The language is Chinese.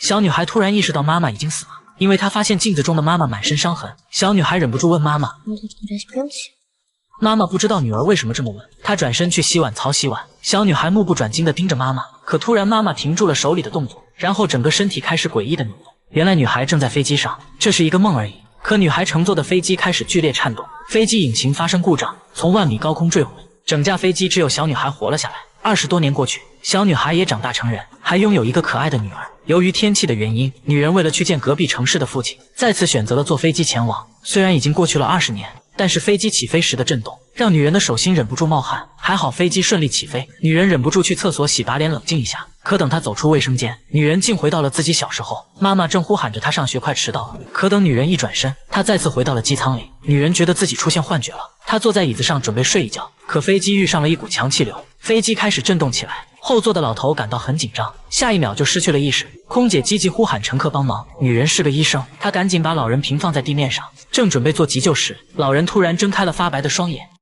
小女孩突然意识到妈妈已经死了，因为她发现镜子中的妈妈满身伤痕。小女孩忍不住问妈妈：“妈妈不知道女儿为什么这么问。”她转身去洗碗槽洗碗。小女孩目不转睛地盯着妈妈，可突然妈妈停住了手里的动作，然后整个身体开始诡异的扭动。原来女孩正在飞机上，这是一个梦而已。可女孩乘坐的飞机开始剧烈颤动，飞机引擎发生故障，从万米高空坠毁，整架飞机只有小女孩活了下来。20多年过去，小女孩也长大成人，还拥有一个可爱的女儿。由于天气的原因，女人为了去见隔壁城市的父亲，再次选择了坐飞机前往。虽然已经过去了20年，但是飞机起飞时的震动让女人的手心忍不住冒汗。还好飞机顺利起飞，女人忍不住去厕所洗把脸冷静一下。可等她走出卫生间，女人竟回到了自己小时候，妈妈正呼喊着她上学快迟到了。可等女人一转身，她再次回到了机舱里。女人觉得自己出现幻觉了，她坐在椅子上准备睡一觉，可飞机遇上了一股强气流，飞机开始震动起来。后座的老头感到很紧张，下一秒就失去了意识。空姐积极呼喊乘客帮忙，女人是个医生，她赶紧把老人平放在地面上，正准备做急救时，老人突然睁开了发白的双眼。